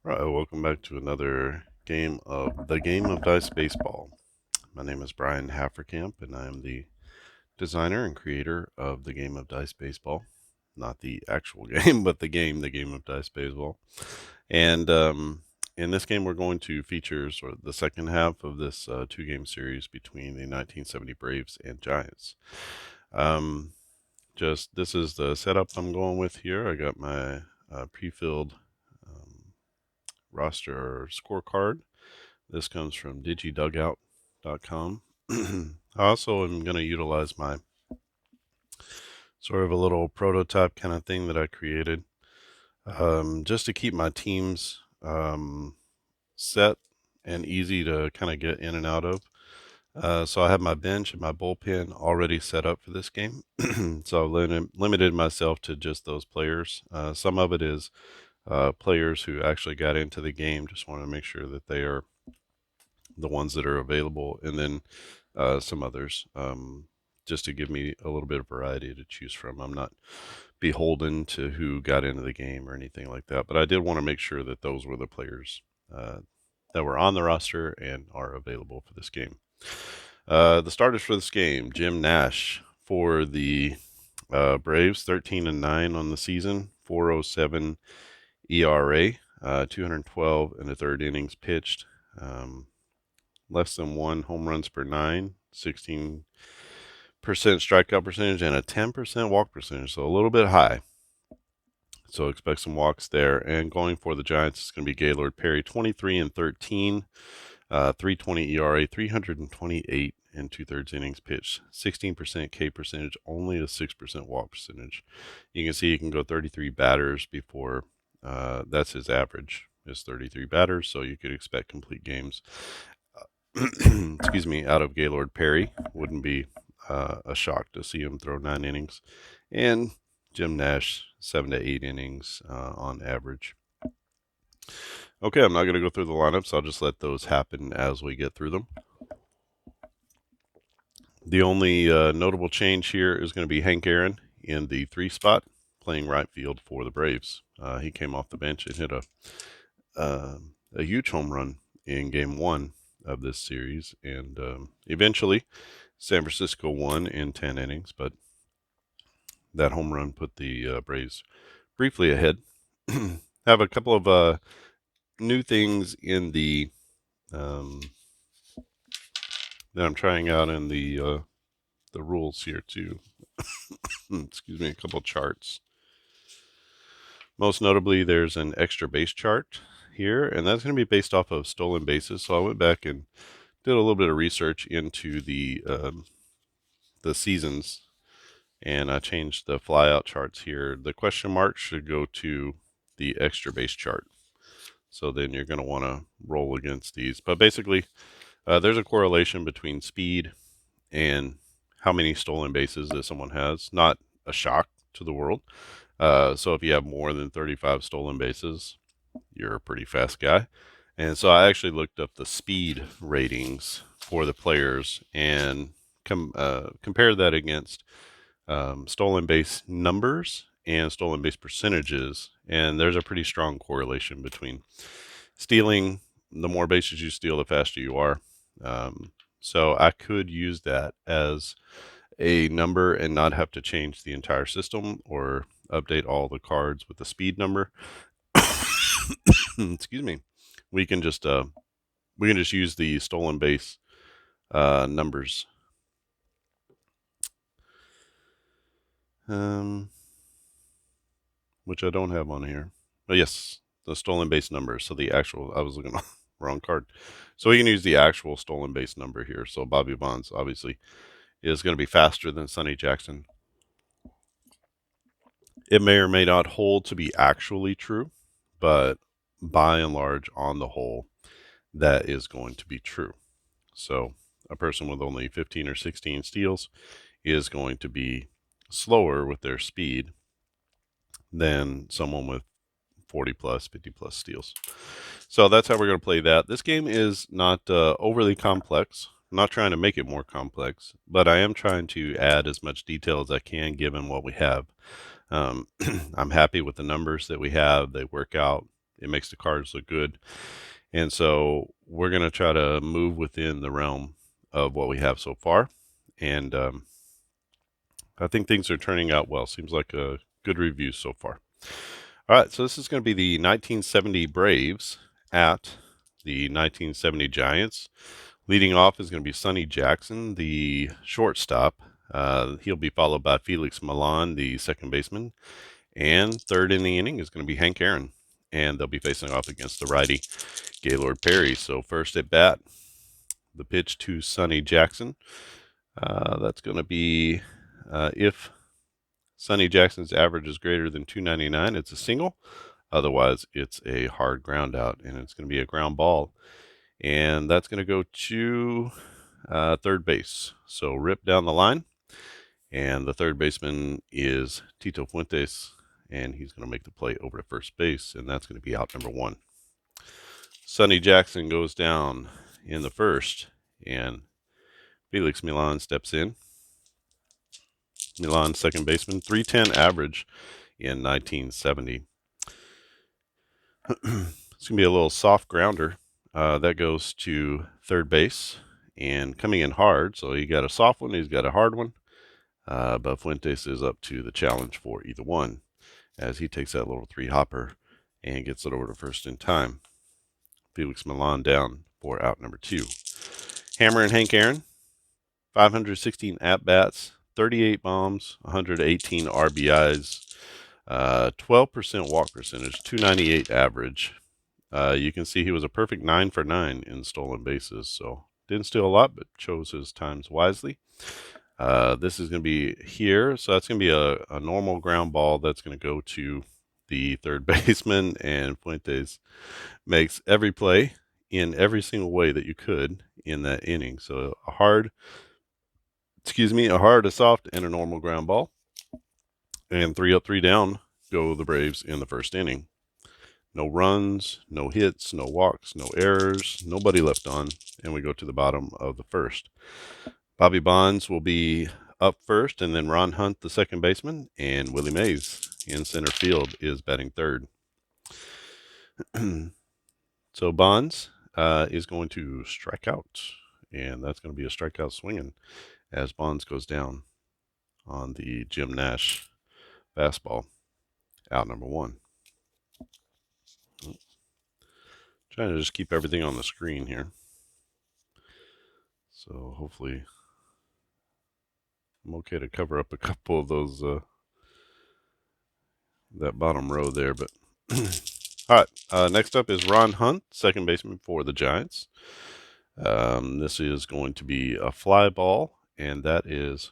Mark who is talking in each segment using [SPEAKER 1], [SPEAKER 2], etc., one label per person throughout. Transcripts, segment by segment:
[SPEAKER 1] Right, welcome back to another game of the Game of Dice Baseball. My name is Brian Hafferkamp, and I am the designer and creator of the Game of Dice Baseball. Not the actual game, but the Game of Dice Baseball. And in this game, we're going to feature sort of the second half of this two-game series between the 1970 Braves and Giants. This is the setup I'm going with here. I got my pre-filled roster scorecard. This comes from digidugout.com. I also am going to utilize my sort of a little prototype kind of thing that I created just to keep my teams set and easy to kind of get in and out of. So I have my bench and my bullpen already set up for this game. So I've limited myself to just those players. Some of it is players who actually got into the game. Just want to make sure that they are the ones that are available, and then some others, just to give me a little bit of variety to choose from. I'm not beholden to who got into the game or anything like that, but I did want to make sure that those were the players that were on the roster and are available for this game. The starters for this game: Jim Nash for the Braves, 13-9 on the season, 4.07 ERA, 212 in the third innings pitched. Less than 1 home runs per 9, 16% strikeout percentage, and a 10% walk percentage, so a little bit high. So expect some walks there. And going for the Giants is going to be Gaylord Perry, 23-13, 3.20 ERA, 328 and 2/3 innings pitched, 16% K percentage, only a 6% walk percentage. You can see he can go 33 batters before that's his average, is 33 batters, so you could expect complete games. Excuse me, out of Gaylord Perry. Wouldn't be a shock to see him throw 9 innings. And Jim Nash, 7 to 8 innings on average. Okay, I'm not going to go through the lineups. I'll just let those happen as we get through them. The only notable change here is going to be Hank Aaron in the 3 spot, playing right field for the Braves. He came off the bench and hit a huge home run in Game 1 of this series, and eventually San Francisco won in 10 innings, but that home run put the Braves briefly ahead. Have a couple of new things in the that I'm trying out in the rules here too. Excuse me, a couple charts. Most notably, there's an extra base chart here, and that's going to be based off of stolen bases. So I went back and did a little bit of research into the seasons, and I changed the flyout charts here. The question mark should go to the extra base chart. So then you're going to want to roll against these. But basically, there's a correlation between speed and how many stolen bases that someone has. Not a shock to the world. So if you have more than 35 stolen bases, you're a pretty fast guy. And so I actually looked up the speed ratings for the players and compared that against stolen base numbers and stolen base percentages. And there's a pretty strong correlation between stealing. The more bases you steal, the faster you are. So I could use that as a number and not have to change the entire system or update all the cards with the speed number. Excuse me. We can just use the stolen base numbers. Which I don't have on here. But yes, the stolen base number. So the actual, I was looking at the wrong card. So we can use the actual stolen base number here. So Bobby Bonds obviously is going to be faster than Sonny Jackson. It may or may not hold to be actually true, but by and large, on the whole, that is going to be true. So a person with only 15 or 16 steals is going to be slower with their speed than someone with 40 plus, 50 plus steals. So that's how we're going to play that. This game is not overly complex. I'm not trying to make it more complex, but I am trying to add as much detail as I can given what we have. I'm happy with the numbers that we have. They work out It makes the cards look good. And so we're going to try to move within the realm of what we have so far. And I think things are turning out well. Seems like a good review so far. All right, so this is going to be the 1970 Braves at the 1970 Giants. Leading off is going to be Sonny Jackson, the shortstop. He'll be followed by Felix Millan, the second baseman. And third in the inning is going to be Hank Aaron. And they'll be facing off against the righty, Gaylord Perry. So first at bat, the pitch to Sonny Jackson. That's going to be if Sonny Jackson's average is greater than 299, it's a single. Otherwise, it's a hard ground out, and it's going to be a ground ball. And that's going to go to third base. So rip down the line. And the third baseman is Tito Fuentes, and he's going to make the play over to first base, and that's going to be out number 1. Sonny Jackson goes down in the first, and Felix Millan steps in. Millan, second baseman, 310 average in 1970. It's going to be a little soft grounder. That goes to third base, and coming in hard, so he got a soft one, he's got a hard one. But Fuentes is up to the challenge for either one as he takes that little 3-hopper and gets it over to first in time. Felix Millan down for out number 2. Hammer and Hank Aaron, 516 at-bats, 38 bombs, 118 RBIs, 12% walk percentage, 298 average. You can see he was a perfect 9 for 9 in stolen bases, so didn't steal a lot, but chose his times wisely. This is going to be here, so that's going to be a normal ground ball that's going to go to the third baseman, and Fuentes makes every play in every single way that you could in that inning. So a hard, a soft, and a normal ground ball. And 3 up, 3 down go the Braves in the first inning. No runs, no hits, no walks, no errors, nobody left on, and we go to the bottom of the first. Bobby Bonds will be up first, and then Ron Hunt, the second baseman, and Willie Mays in center field is batting third. So Bonds is going to strike out, and that's going to be a strikeout swinging as Bonds goes down on the Jim Nash fastball, out number 1. Trying to just keep everything on the screen here. So hopefully I'm okay to cover up a couple of those, that bottom row there. But all right, next up is Ron Hunt, second baseman for the Giants. This is going to be a fly ball, and that is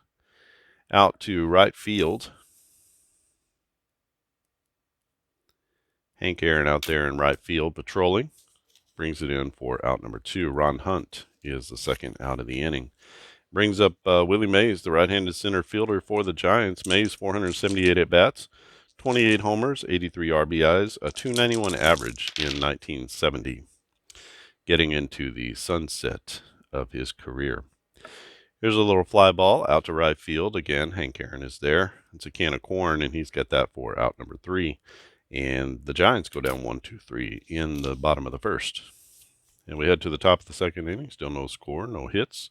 [SPEAKER 1] out to right field. Hank Aaron out there in right field patrolling. Brings it in for out number 2. Ron Hunt is the second out of the inning. Brings up Willie Mays, the right-handed center fielder for the Giants. Mays, 478 at-bats, 28 homers, 83 RBIs, a 291 average in 1970. Getting into the sunset of his career. Here's a little fly ball out to right field. Again, Hank Aaron is there. It's a can of corn, and he's got that for out number 3. And the Giants go down 1-2-3 in the bottom of the first. And we head to the top of the second inning. Still no score, no hits,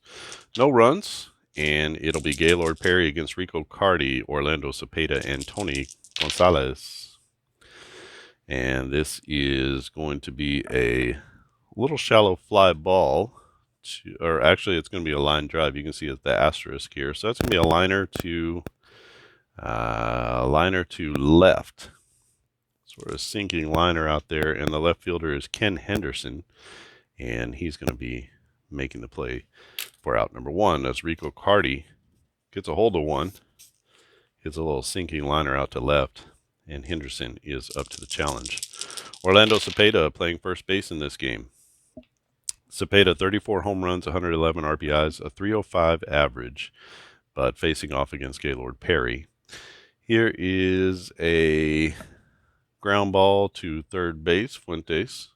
[SPEAKER 1] no runs. And it'll be Gaylord Perry against Rico Carty, Orlando Cepeda, and Tony Gonzalez. And this is going to be a little shallow fly ball. Or actually, it's going to be a line drive. You can see the asterisk here. So that's going to be a liner to left. Sort of sinking liner out there, and the left fielder is Ken Henderson, and he's going to be making the play for out number 1 as Rico Carty gets a hold of one, hits a little sinking liner out to left, and Henderson is up to the challenge. Orlando Cepeda playing first base in this game. Cepeda, 34 home runs, 111 RBIs, a 305 average, but facing off against Gaylord Perry. Here is a ground ball to third base. Fuentes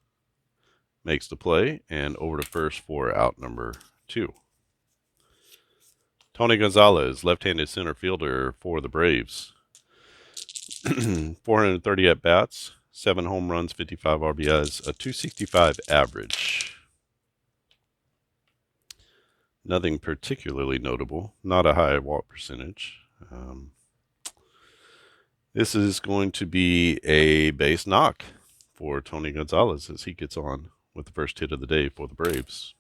[SPEAKER 1] makes the play, and over to first for out number 2. Tony Gonzalez, left-handed center fielder for the Braves. 430 at-bats, 7 home runs, 55 RBIs, a 265 average. Nothing particularly notable, not a high walk percentage. This is going to be a base knock for Tony Gonzalez as he gets on with the first hit of the day for the Braves.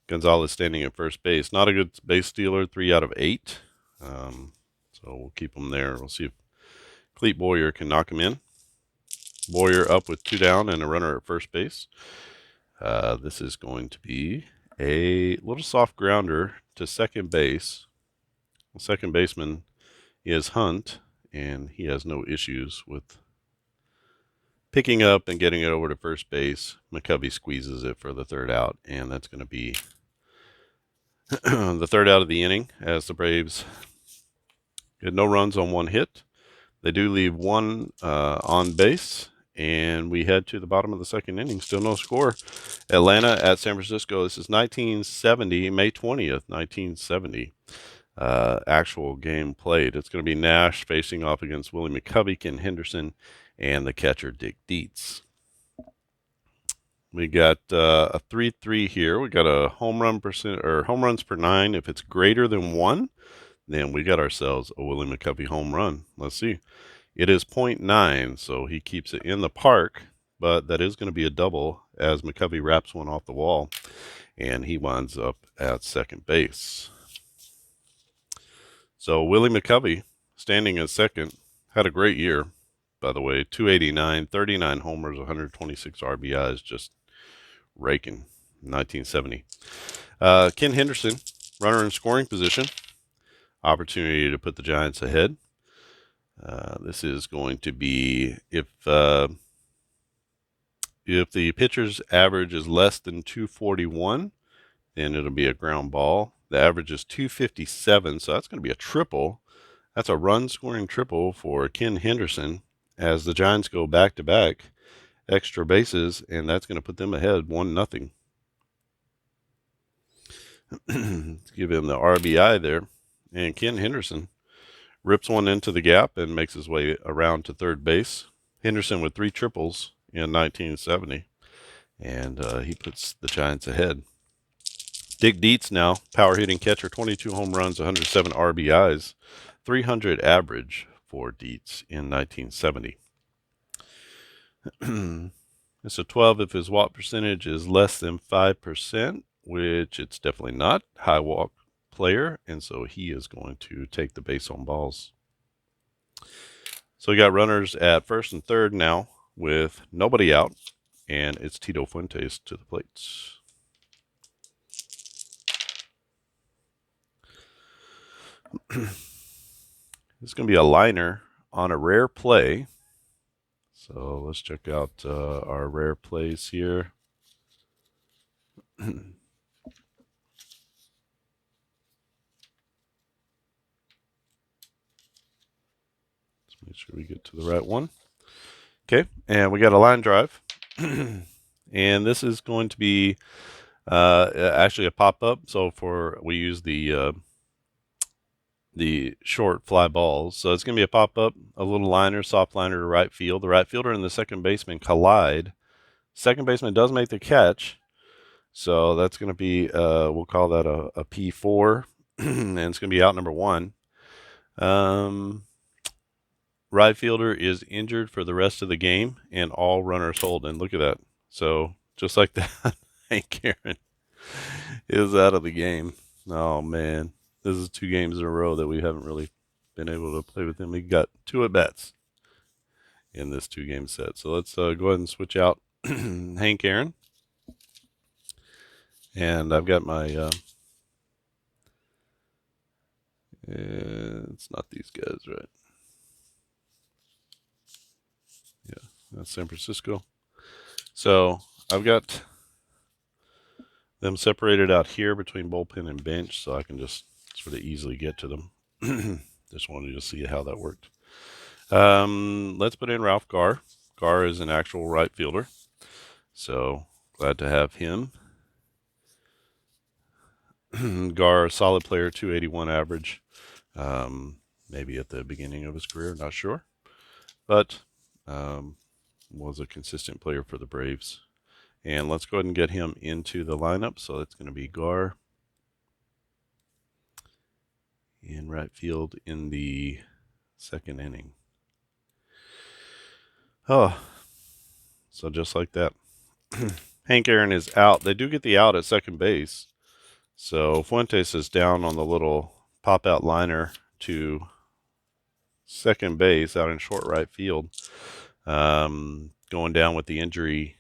[SPEAKER 1] Gonzalez standing at first base. Not a good base stealer, 3 out of 8. So we'll keep him there. We'll see if Clete Boyer can knock him in. Boyer up with 2 down and a runner at first base. This is going to be a little soft grounder to second base. The second baseman is Hunt, and he has no issues with picking up and getting it over to first base. McCovey squeezes it for the 3rd out, and that's going to be the 3rd out of the inning as the Braves get no runs on 1 hit. They do leave 1 on base, and we head to the bottom of the 2nd inning. Still no score. Atlanta at San Francisco. This is 1970, May 20th, 1970. Actual game played. It's going to be Nash facing off against Willie McCovey, Ken Henderson, and the catcher Dick Dietz. We got a 3-3 here. We got a home runs per 9. If it's greater than 1, then we got ourselves a Willie McCovey home run. Let's see. It is 0.9, so he keeps it in the park, but that is going to be a double as McCovey wraps one off the wall, and he winds up at second base. So Willie McCovey, standing at second, had a great year, by the way. 289, 39 homers, 126 RBIs, just raking. 1970. Ken Henderson, runner in scoring position. Opportunity to put the Giants ahead. This is going to be if the pitcher's average is less than 241, then it'll be a ground ball. The average is 257, so that's going to be a triple. That's a run-scoring triple for Ken Henderson as the Giants go back-to-back extra bases, and that's going to put them ahead 1-0. Let's give him the RBI there. And Ken Henderson rips one into the gap and makes his way around to third base. Henderson with 3 triples in 1970, and he puts the Giants ahead. Dick Dietz now, power hitting catcher, 22 home runs, 107 RBIs, 300 average for Dietz in 1970. It's a 12 if his walk percentage is less than 5%, which it's definitely not. High walk player, and so he is going to take the base on balls. So we got runners at first and third now with nobody out, and it's Tito Fuentes to the plates. This is going to be a liner on a rare play. So let's check out our rare plays here. Let's make sure we get to the right one. Okay, and we got a line drive. And this is going to be actually a pop-up. So we use the short fly balls. So it's going to be a pop-up, a little liner, soft liner to right field. The right fielder and the second baseman collide. Second baseman does make the catch. So that's going to be, we'll call that a P4. And it's going to be out number 1. Right fielder is injured for the rest of the game, and all runners hold. And look at that. So just like that, Hank Aaron is out of the game. Oh, man. This is 2 games in a row that we haven't really been able to play with him. We got 2 at-bats in this 2-game set. So let's go ahead and switch out Hank Aaron. And I've got my, it's not these guys, right? Yeah, that's San Francisco. So I've got them separated out here between bullpen and bench, so I can just sort of easily get to them. Just wanted to see how that worked. Let's put in Ralph Garr. Garr is an actual right fielder, so glad to have him. Garr, a solid player, 281 average. Maybe at the beginning of his career, not sure. But was a consistent player for the Braves. And let's go ahead and get him into the lineup. So that's going to be Gar in right field in the second inning. Oh, so just like that. Hank Aaron is out. They do get the out at second base. So Fuentes is down on the little pop-out liner to second base out in short right field. Going down with the injury,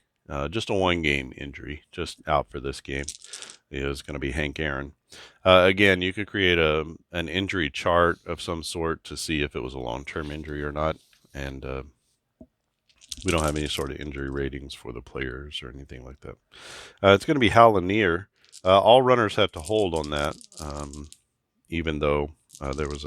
[SPEAKER 1] just a one-game injury, just out for this game, is going to be Hank Aaron. Again, you could create an injury chart of some sort to see if it was a long-term injury or not. And we don't have any sort of injury ratings for the players or anything like that. It's going to be Hal Lanier. All runners have to hold on that, even though there was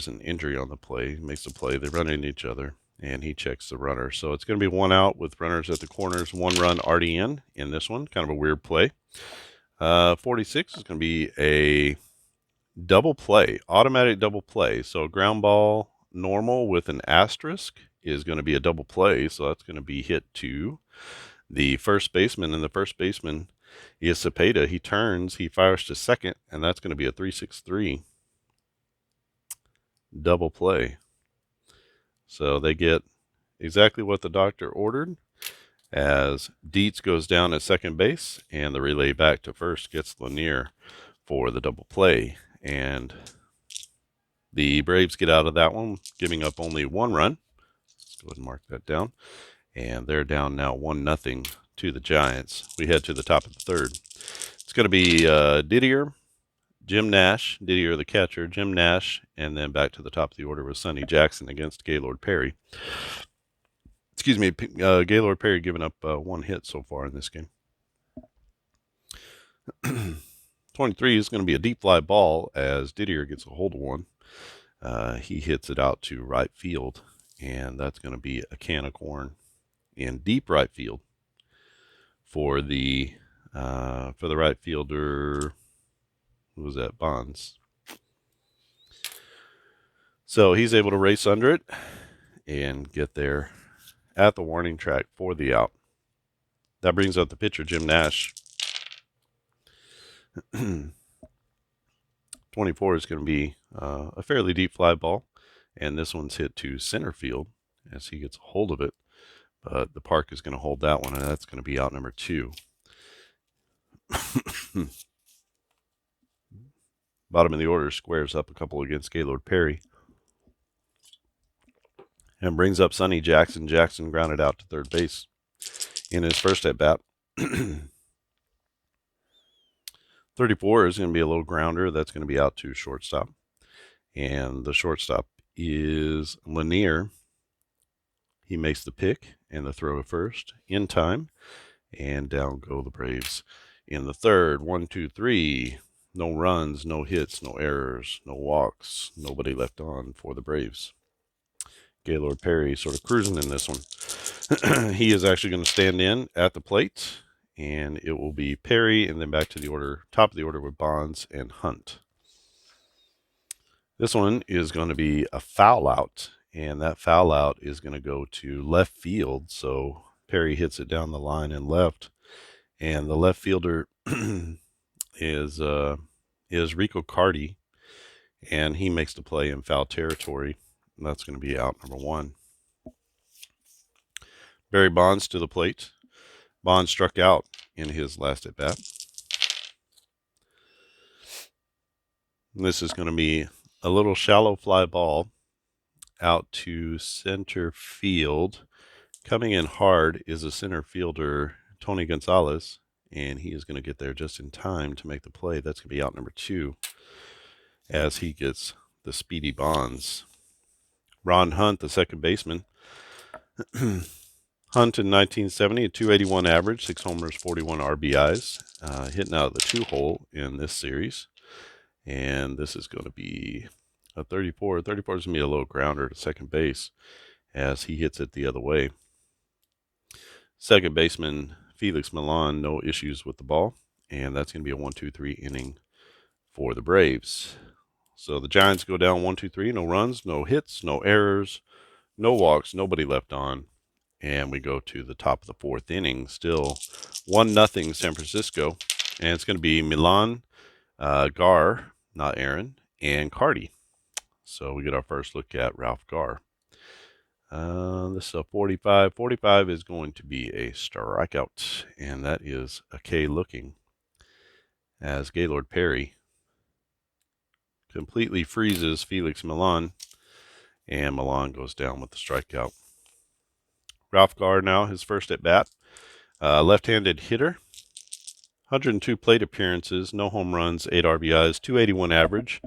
[SPEAKER 1] an injury on the play. He makes the play. They run into each other, and he checks the runner. So it's going to be one out with runners at the corners, one run already in this one. Kind of a weird play. 46 is going to be a double play, automatic double play. So ground ball normal with an asterisk is going to be a double play. So that's going to be hit to the first baseman, and the first baseman is Cepeda. He turns, he fires to second, and that's going to be a 3-6-3 double play. So they get exactly what the doctor ordered, as Dietz goes down at second base, and the relay back to first gets Lanier for the double play. And the Braves get out of that one, giving up only one run. Let's go ahead and mark that down. And they're down now 1-0 to the Giants. We head to the top of the third. It's going to be Didier, Jim Nash, Didier the catcher, Jim Nash, and then back to the top of the order with Sonny Jackson against Gaylord Perry. Excuse me, Gaylord Perry giving up one hit so far in this game. 23 is going to be a deep fly ball as Didier gets a hold of one. He hits it out to right field, and that's going to be a can of corn in deep right field for the right fielder. Who was that? Bonds. So he's able to race under it and get there at the warning track for the out. That brings up the pitcher, Jim Nash. 24 is going to be a fairly deep fly ball, and this one's hit to center field as he gets a hold of it. But the park is going to hold that one, and that's going to be out number 2. Bottom of the order squares up a couple against Gaylord Perry and brings up Sonny Jackson. Jackson grounded out to third base in his first at bat. 34 is going to be a little grounder. That's going to be out to shortstop. And the shortstop is Lanier. He makes the pick and the throw to first in time. And down go the Braves in the third. 1, 2, 3. No runs, no hits, no errors, no walks. Nobody left on for the Braves. Gaylord Perry sort of cruising in this one. He is actually going to stand in at the plate, and it will be Perry, and then back to the order, top of the order with Bonds and Hunt. This one is going to be a foul out, and that foul out is going to go to left field. So Perry hits it down the line and left, and the left fielder is Rico Carty, and he makes the play in foul territory. And that's going to be out number 1. Barry Bonds to the plate. Bonds struck out in his last at bat. This is going to be a little shallow fly ball out to center field. Coming in hard is a center fielder, Tony Gonzalez, and he is going to get there just in time to make the play. That's going to be out number 2 as he gets the speedy Bonds. Ron Hunt, the second baseman. Hunt in 1970, a 281 average, 6 homers, 41 RBIs, hitting out of the 2-hole in this series. And this is going to be a 34. 34 is going to be a low grounder to second base as he hits it the other way. Second baseman Felix Millan, no issues with the ball. And that's going to be a 1, 2, 3 inning for the Braves. So the Giants go down 1, 2, 3, no runs, no hits, no errors, No walks, nobody left on. And we go to the top of the fourth inning. Still 1-0 San Francisco. And it's going to be Milan, Gar, not Aaron, and Cardi. So we get our first look at Ralph Gar. This is a 45. 45 is going to be a strikeout. And that is a K looking as Gaylord Perry completely freezes Felix Milan. And Milan goes down with the strikeout. Ralph Gar now, his first at bat. Left-handed hitter. 102 plate appearances, no home runs, 8 RBIs, 281 average.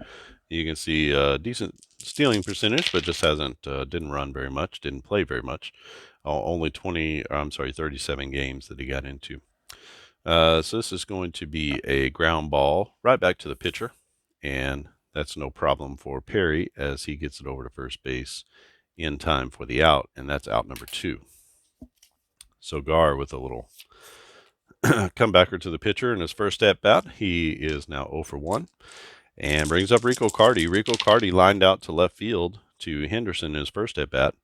[SPEAKER 1] You can see decent stealing percentage, but just didn't run very much, didn't play very much. Only 37 games that he got into. So this is going to be a ground ball right back to the pitcher, and that's no problem for Perry as he gets it over to first base in time for the out, and that's out number 2. So Gar with a little comebacker to the pitcher in his first at bat. He is now 0 for 1 and brings up Rico Cardi. Rico Cardi lined out to left field to Henderson in his first at bat.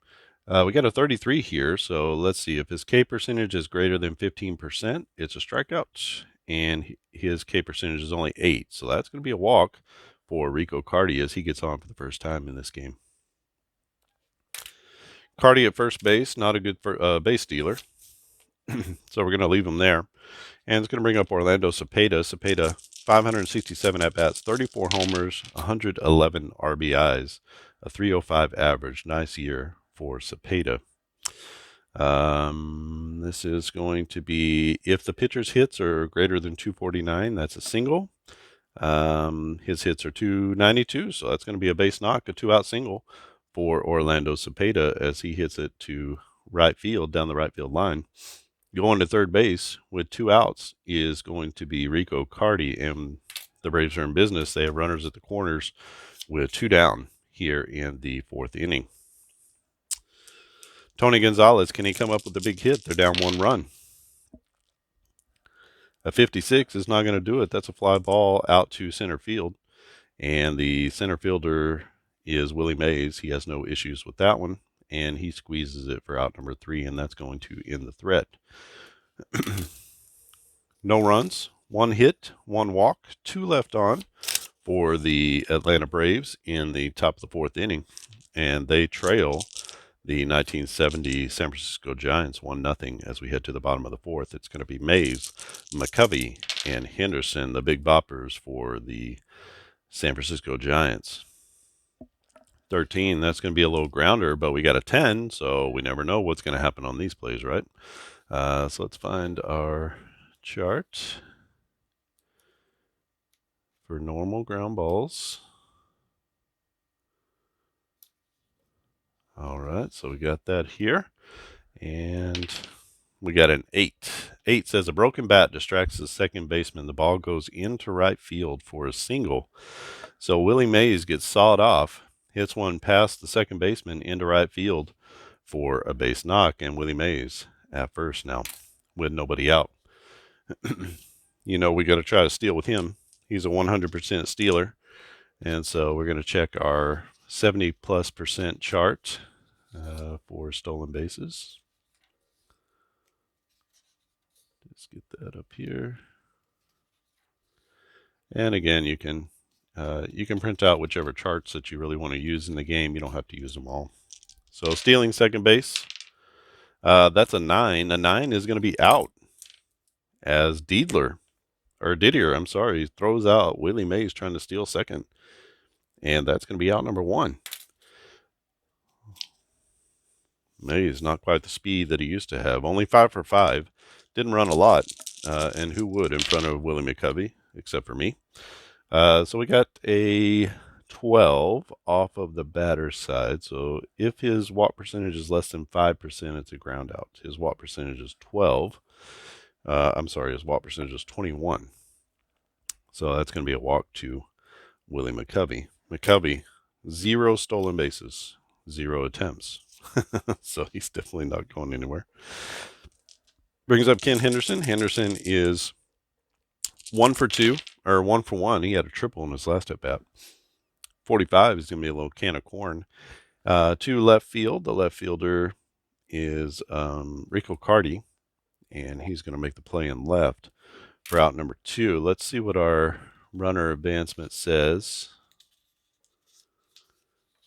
[SPEAKER 1] We got a 33 here, so let's see. If his K percentage is greater than 15%, it's a strikeout, and his K percentage is only 8, so that's going to be a walk for Rico Cardi as he gets on for the first time in this game. Cardi at first base, not a good base stealer, so we're going to leave him there. And it's going to bring up Orlando Cepeda. Cepeda, 567 at-bats, 34 homers, 111 RBIs, a 305 average. Nice year for Cepeda. This is going to be, if the pitcher's hits are greater than 249, that's a single. His hits are 292, so that's going to be a base knock, a 2-out single for Orlando Cepeda as he hits it to right field, down the right field line. Going to third base with 2 outs is going to be Rico Cardi, and the Braves are in business. They have runners at the corners with 2 down here in the 4th inning. Tony Gonzalez, can he come up with a big hit? They're down 1 run. A 56 is not going to do it. That's a fly ball out to center field, and the center fielder is Willie Mays. He has no issues with that one, and he squeezes it for out number 3, and that's going to end the threat. No runs, 1 hit, 1 walk, 2 left on for the Atlanta Braves in the top of the 4th inning, and they trail the 1970 San Francisco Giants 1-0 as we head to the bottom of the 4th. It's going to be Mays, McCovey, and Henderson, the big boppers for the San Francisco Giants. 13, that's going to be a little grounder, but we got a 10, so we never know what's going to happen on these plays, right? So let's find our chart for normal ground balls. All right, so we got that here, and we got an 8. 8 says a broken bat distracts the second baseman. The ball goes into right field for a single. So Willie Mays gets sawed off, hits one past the second baseman into right field for a base knock, and Willie Mays at first now with nobody out. You know, we got to try to steal with him. He's a 100% stealer, and so we're going to check our 70+% chart for stolen bases. Let's get that up here. And again, you can print out whichever charts that you really want to use in the game. You don't have to use them all. So stealing second base, that's a 9. A 9 is going to be out as Didier, throws out Willie Mays trying to steal second. And that's going to be out number 1. Mays not quite the speed that he used to have. Only 5 for 5. Didn't run a lot. And who would in front of Willie McCovey, except for me. So we got a 12 off of the batter's side. So if his walk percentage is less than 5%, it's a ground out. His walk percentage is 12. His walk percentage is 21. So that's going to be a walk to Willie McCovey. McCovey, 0 stolen bases, 0 attempts. So he's definitely not going anywhere. Brings up Ken Henderson. Henderson is 1 for 1. He had a triple in his last at bat. 45 is going to be a little can of corn To left field, the left fielder is Rico Carty, and he's going to make the play in left for out number 2. Let's see what our runner advancement says.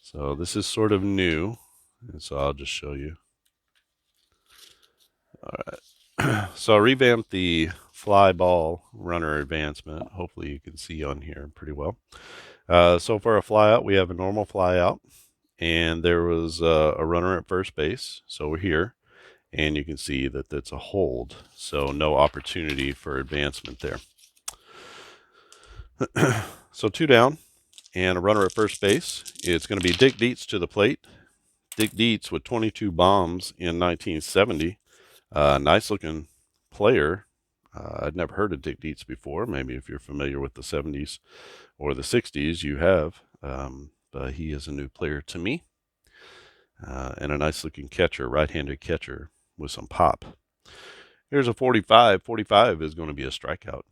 [SPEAKER 1] So this is sort of new, and so I'll just show you. All right. So I revamped the fly ball runner advancement. Hopefully you can see on here pretty well. So for a fly out, we have a normal fly out, and there was a runner at first base. So we're here, and you can see that that's a hold. So no opportunity for advancement there. So 2 down and a runner at first base. It's going to be Dick Dietz to the plate. Dick Dietz with 22 bombs in 1970. Nice looking player. I'd never heard of Dick Dietz before. Maybe if you're familiar with the 70s or the 60s, you have. But he is a new player to me. And a nice looking catcher, right-handed catcher with some pop. Here's a 45. 45 is going to be a strikeout.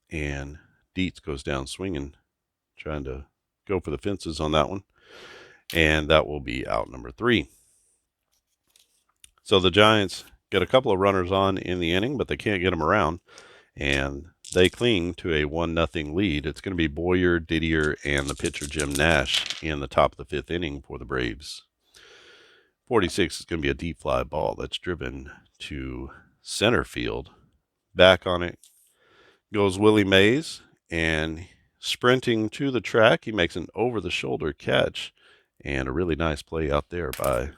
[SPEAKER 1] And Dietz goes down swinging, trying to go for the fences on that one. And that will be out number 3. So the Giants get a couple of runners on in the inning, but they can't get them around. And they cling to a 1-0 lead. It's going to be Boyer, Didier, and the pitcher Jim Nash in the top of the 5th inning for the Braves. 46 is going to be a deep fly ball that's driven to center field. Back on it goes Willie Mays, and sprinting to the track, he makes an over-the-shoulder catch, and a really nice play out there by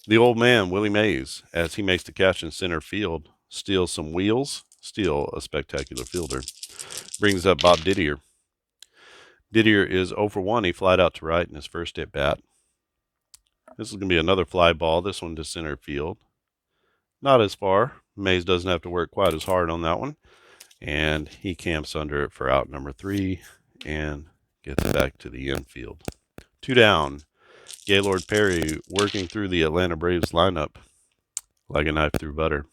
[SPEAKER 1] the old man, Willie Mays, as he makes the catch in center field, steals some wheels, still a spectacular fielder. Brings up Bob Didier. Didier is 0 for 1. He flied out to right in his first at bat. This is going to be another fly ball, this one to center field. Not as far. Mays doesn't have to work quite as hard on that one. And he camps under it for out number 3 and gets back to the infield. 2 down. Gaylord Perry working through the Atlanta Braves lineup like a knife through butter.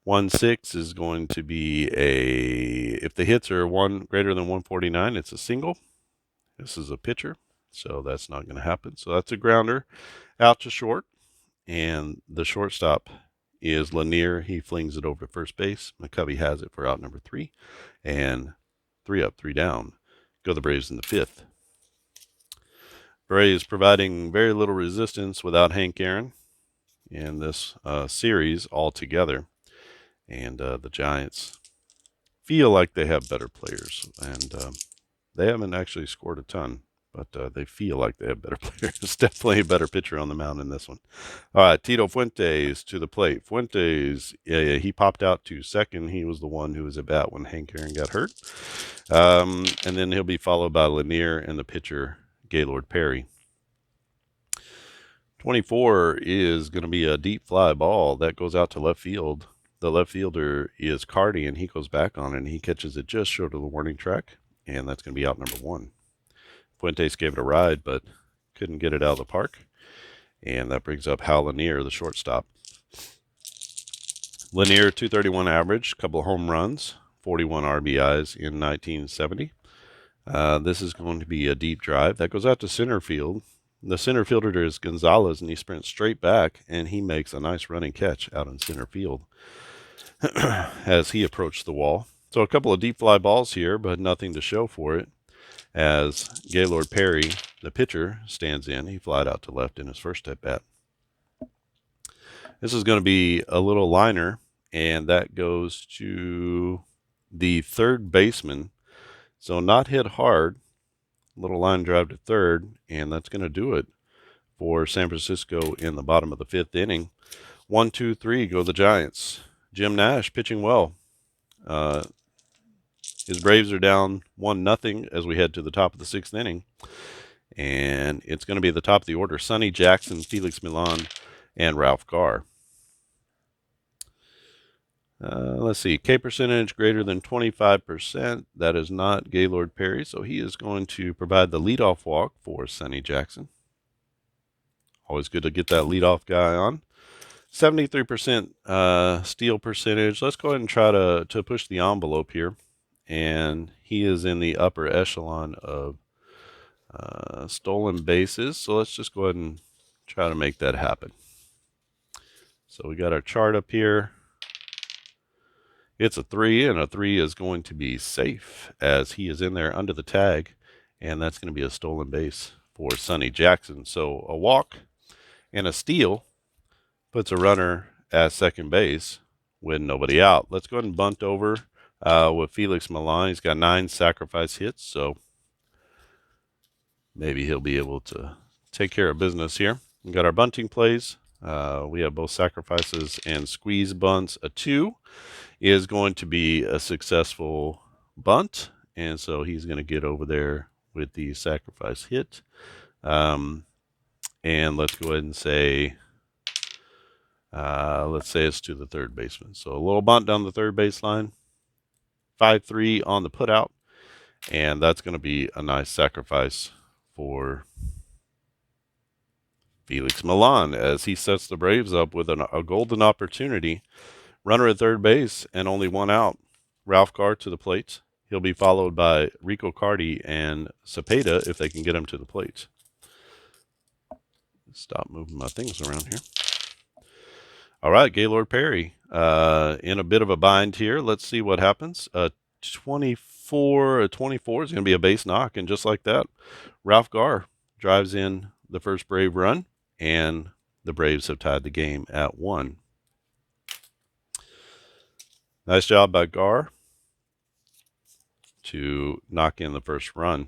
[SPEAKER 1] 1-6 is going to be if the hits are greater than 149, it's a single. This is a pitcher, so that's not going to happen. So that's a grounder out to short, and the shortstop is Lanier. He flings it over to first base. McCovey has it for out number 3, and 3 up, 3 down. Go the Braves in the 5th. Braves providing very little resistance without Hank Aaron in this series altogether. And the Giants feel like they have better players. And they haven't actually scored a ton, but they feel like they have better players. Definitely a better pitcher on the mound in this one. All right, Tito Fuentes to the plate. Fuentes, he popped out to second. He was the one who was at bat when Hank Aaron got hurt. And then he'll be followed by Lanier and the pitcher, Gaylord Perry. 24 is going to be a deep fly ball that goes out to left field. The left fielder is Carty, and he goes back on it, and he catches it just short of the warning track, and that's going to be out number 1. Fuentes gave it a ride, but couldn't get it out of the park, and that brings up Hal Lanier, the shortstop. Lanier, 231 average, couple of home runs, 41 RBIs in 1970. This is going to be a deep drive that goes out to center field. The center fielder is Gonzalez, and he sprints straight back, and he makes a nice running catch out in center field as he approached the wall. So a couple of deep fly balls here, but nothing to show for it, as Gaylord Perry, the pitcher, stands in. He flied out to left in his first at bat. This is going to be a little liner, and that goes to the third baseman. So not hit hard. Little line drive to third, and that's going to do it for San Francisco in the bottom of the 5th inning. 1-2-3 go the Giants. Jim Nash pitching well. His Braves are down 1-0 as we head to the top of the 6th inning. And it's going to be the top of the order. Sonny Jackson, Felix Milan, and Ralph Garr. Let's see, K percentage greater than 25%. That is not Gaylord Perry, so he is going to provide the leadoff walk for Sonny Jackson. Always good to get that leadoff guy on. 73% steal percentage. Let's go ahead and try to push the envelope here. And he is in the upper echelon of stolen bases. So let's just go ahead and try to make that happen. So we got our chart up here. It's a 3, and a 3 is going to be safe as he is in there under the tag, and that's going to be a stolen base for Sonny Jackson. So a walk and a steal puts a runner at second base with nobody out. Let's go ahead and bunt over with Felix Millan. He's got 9 sacrifice hits, so maybe he'll be able to take care of business here. We got our bunting plays. We have both sacrifices and squeeze bunts. A 2 is going to be a successful bunt, and so he's going to get over there with the sacrifice hit. And let's go ahead and say, let's say it's to the third baseman. So a little bunt down the third baseline, 5-3 on the put out, and that's going to be a nice sacrifice for Felix Millan as he sets the Braves up with a golden opportunity. Runner at third base and only 1 out. Ralph Garr to the plate. He'll be followed by Rico Carty and Cepeda if they can get him to the plate. Stop moving my things around here. All right, Gaylord Perry in a bit of a bind here. Let's see what happens. 24 is going to be a base knock, and just like that, Ralph Garr drives in the first Brave run, and the Braves have tied the game at 1. Nice job by Garr to knock in the first run.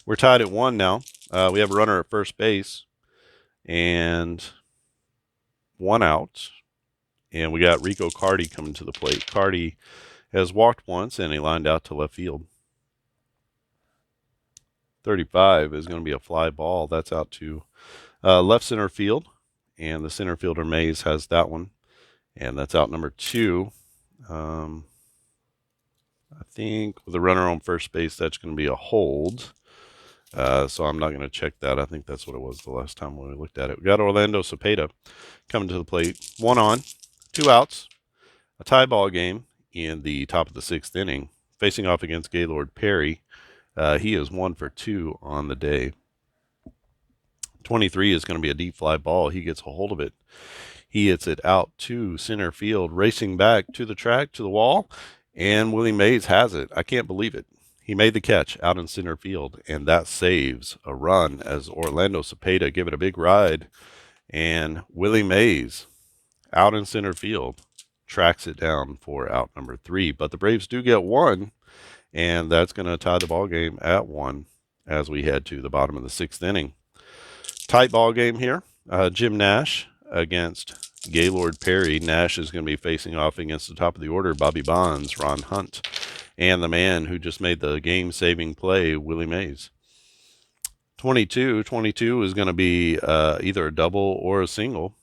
[SPEAKER 1] We're tied at 1 now. We have a runner at first base and 1 out. And we got Rico Carty coming to the plate. Carty has walked once, and he lined out to left field. 35 is going to be a fly ball. That's out to left center field. And the center fielder, Mays, has that one. And that's out number 2. I think with a runner on first base, that's going to be a hold. So I'm not going to check that. I think that's what it was the last time when we looked at it. We got Orlando Cepeda coming to the plate. 1 on, 2 outs. A tie ball game in the top of the 6th inning. Facing off against Gaylord Perry. He is 1 for 2 on the day. 23 is going to be a deep fly ball. He gets a hold of it. He hits it out to center field, racing back to the track, to the wall, and Willie Mays has it. I can't believe it. He made the catch out in center field, and that saves a run as Orlando Cepeda give it a big ride, and Willie Mays out in center field tracks it down for out number 3. But the Braves do get 1, and that's going to tie the ball game at 1 as we head to the bottom of the 6th inning. Tight ball game here. Jim Nash against Gaylord Perry. Nash is going to be facing off against the top of the order, Bobby Bonds, Ron Hunt, and the man who just made the game-saving play, Willie Mays. 22 is going to be either a double or a single.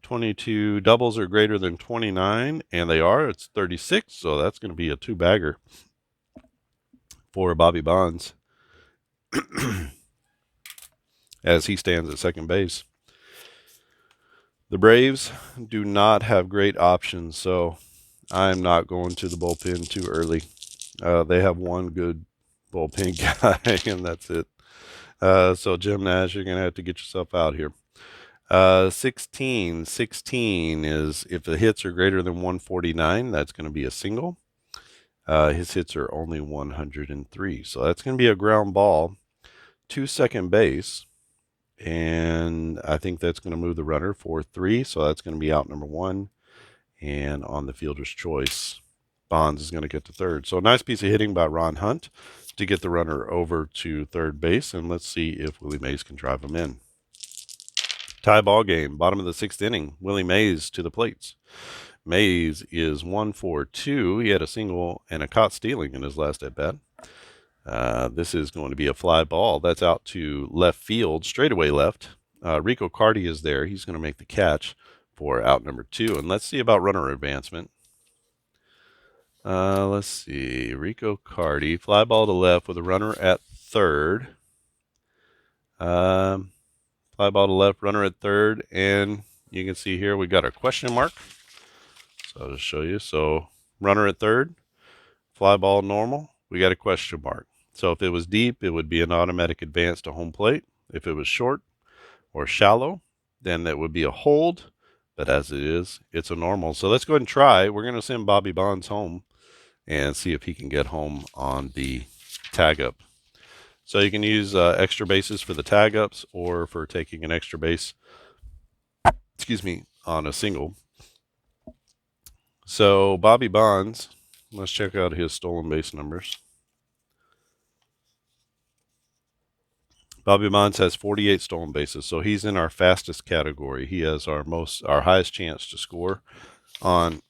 [SPEAKER 1] 22 doubles are greater than 29, and they are. It's 36, so that's going to be a 2-bagger for Bobby Bonds as he stands at second base. The Braves do not have great options, so I'm not going to the bullpen too early. They have one good bullpen guy, and that's it. So Jim Nash, you're going to have to get yourself out here. 16 is if the hits are greater than 149, that's going to be a single. His hits are only 103, so that's going to be a ground ball to second base. And I think that's going to move the runner 4-3. So that's going to be out number 1. And on the fielder's choice, Bonds is going to get to third. So a nice piece of hitting by Ron Hunt to get the runner over to third base. And let's see if Willie Mays can drive him in. Tie ball game, bottom of the 6th inning. Willie Mays to the plates. Mays is 1 for 2. He had a single and a caught stealing in his last at bat. This is going to be a fly ball. That's out to left field, straightaway left. Rico Carty is there. He's going to make the catch for out number 2. And let's see about runner advancement. Let's see. Rico Carty, fly ball to left with a runner at third. Fly ball to left, runner at third. And you can see here we got our question mark. So I'll just show you. So runner at third, fly ball normal. We got a question mark. So if it was deep, it would be an automatic advance to home plate. If it was short or shallow, then that would be a hold. But as it is, it's a normal. So let's go ahead and try. We're going to send Bobby Bonds home and see if he can get home on the tag up. So you can use extra bases for the tag ups or for taking an extra base, on a single. So Bobby Bonds, let's check out his stolen base numbers. Bobby Bonds has 48 stolen bases, so he's in our fastest category. He has our highest chance to score on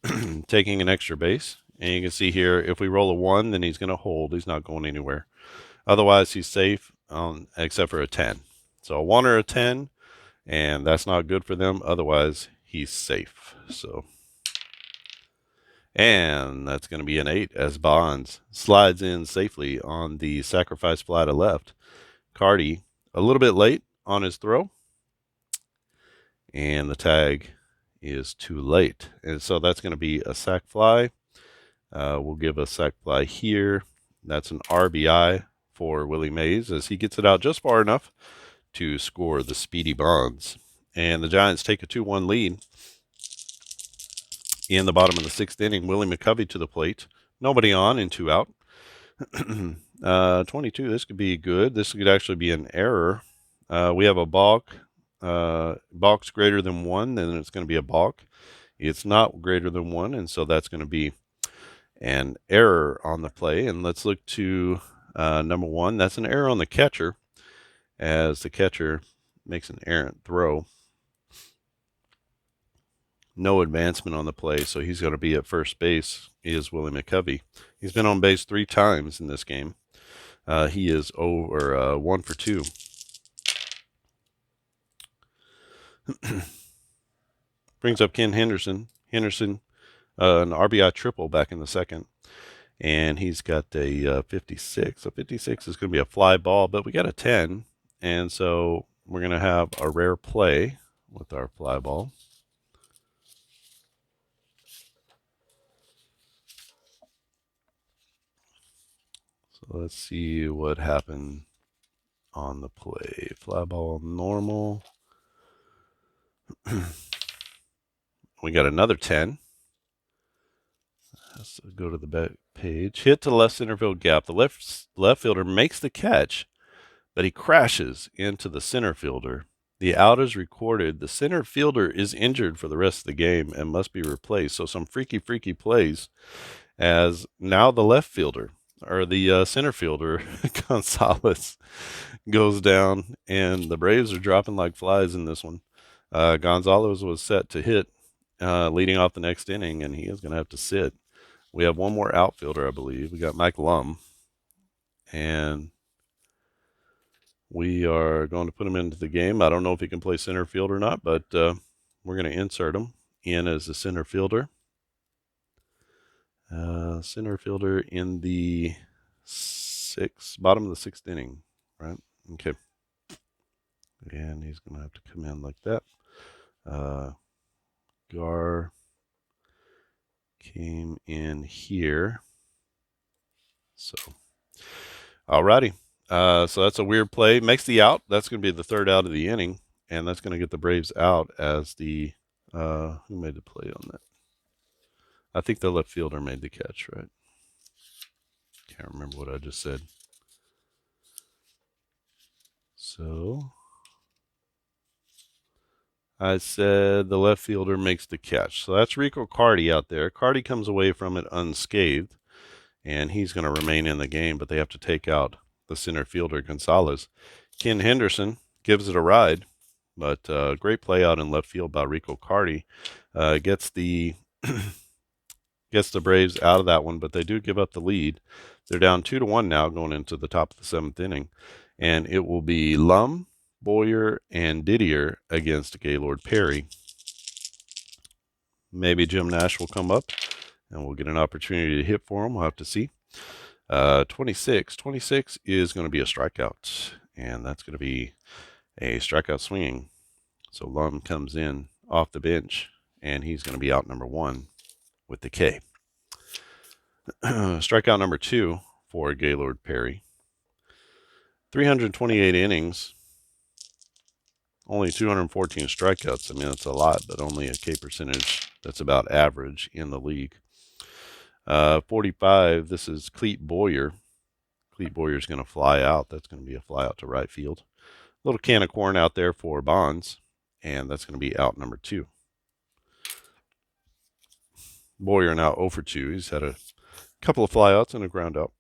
[SPEAKER 1] taking an extra base. And you can see here, if we roll a 1, then he's going to hold. He's not going anywhere. Otherwise, he's safe, except for a 10. So a 1 or a 10, and that's not good for them. Otherwise, he's safe. And that's going to be an 8 as Bonds slides in safely on the sacrifice fly to left. Carty a little bit late on his throw, and the tag is too late. And so that's going to be a sac fly. We'll give a sac fly here. That's an RBI for Willie Mays as he gets it out just far enough to score the speedy Bonds. And the Giants take a 2-1 lead. In the bottom of the 6th inning, Willie McCovey to the plate. Nobody on and 2 out. 22, this could be good. This could actually be an error. We have a balk. Balk's greater than 1, then it's going to be a balk. It's not greater than 1, and so that's going to be an error on the play. And let's look to number 1. That's an error on the catcher as the catcher makes an errant throw. No advancement on the play, so he's going to be at first base, is Willie McCovey. He's been on base 3 times in this game. He is over 1 for 2. Brings up Ken Henderson. Henderson, an RBI triple back in the 2nd. And he's got a 56. So 56 is going to be a fly ball, but we got a 10. And so we're going to have a rare play with our fly ball. So let's see what happened on the play. Fly ball normal. We got another 10. Let's go to the back page. Hit to the left center field gap. The left fielder makes the catch, but he crashes into the center fielder. The out is recorded. The center fielder is injured for the rest of the game and must be replaced. So some freaky plays as now the left fielder, or the center fielder, Gonzalez, goes down, and the Braves are dropping like flies in this one. Gonzalez was set to hit leading off the next inning, and he is going to have to sit. We have one more outfielder, I believe. We got Mike Lum, and we are going to put him into the game. I don't know if he can play center field or not, but we're going to insert him in as a center fielder. Center fielder in the bottom of the 6th inning, right? Okay. And he's going to have to come in like that. Gar came in here. So, alrighty. So that's a weird play. Makes the out. That's going to be the 3rd out of the inning, and that's going to get the Braves out as the who made the play on that? I think the left fielder made the catch, right? Can't remember what I just said. So I said the left fielder makes the catch. So that's Rico Carty out there. Carty comes away from it unscathed, and he's going to remain in the game, but they have to take out the center fielder, Gonzalez. Ken Henderson gives it a ride, but great play out in left field by Rico Carty. Gets the Braves out of that one, but they do give up the lead. They're down 2-1 now going into the top of the 7th inning, and it will be Lum, Boyer, and Didier against Gaylord Perry. Maybe Jim Nash will come up, and we'll get an opportunity to hit for him. We'll have to see. 26 is going to be a strikeout, and that's going to be a strikeout swinging. So Lum comes in off the bench, and he's going to be out number 1 with the K. Strikeout number 2 for Gaylord Perry. 328 innings, only 214 strikeouts. I mean, that's a lot, but only a K percentage that's about average in the league. 45, this is Clete Boyer. Clete Boyer's going to fly out. That's going to be a fly out to right field. Little can of corn out there for Bonds, and that's going to be out number 2. Boyer now 0 for 2. He's had a couple of flyouts and a ground out.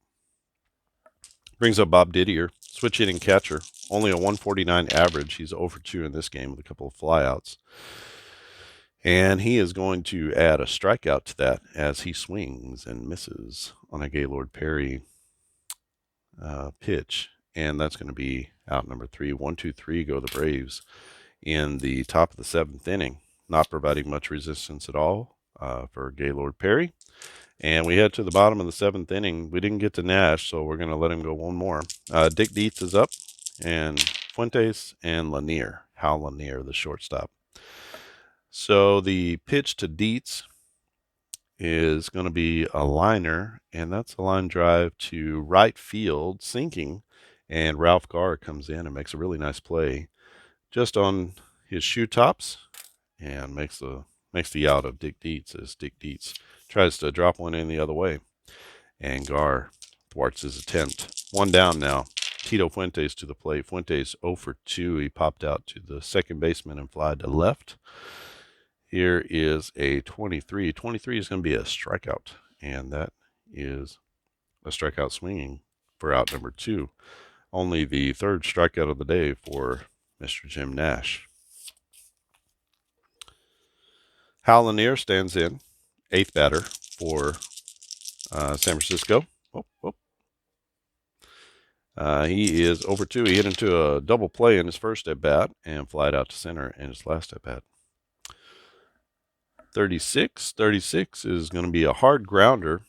[SPEAKER 1] Brings up Bob Didier, switch hitting catcher. Only a 149 average. He's 0 for 2 in this game with a couple of flyouts. And he is going to add a strikeout to that as he swings and misses on a Gaylord Perry pitch. And that's going to be out number 3. 1-2-3 go the Braves in the top of the 7th inning. Not providing much resistance at all for Gaylord Perry. And we head to the bottom of the 7th inning. We didn't get to Nash, so we're going to let him go one more. Dick Dietz is up, and Fuentes and Lanier. Hal Lanier, the shortstop. So the pitch to Dietz is going to be a liner, and that's a line drive to right field, sinking. And Ralph Garr comes in and makes a really nice play just on his shoe tops and makes the out of Dick Dietz as Dick Dietz tries to drop one in the other way. And Garr thwarts his attempt. One down now. Tito Fuentes to the plate. Fuentes 0 for 2. He popped out to the second baseman and flied to left. Here is a 23. 23 is going to be a strikeout. And that is a strikeout swinging for out number 2. Only the 3rd strikeout of the day for Mr. Jim Nash. Hal Lanier stands in, 8th batter for San Francisco. He is over 2. He hit into a double play in his first at bat and flied out to center in his last at bat. 36. 36 is going to be a hard grounder,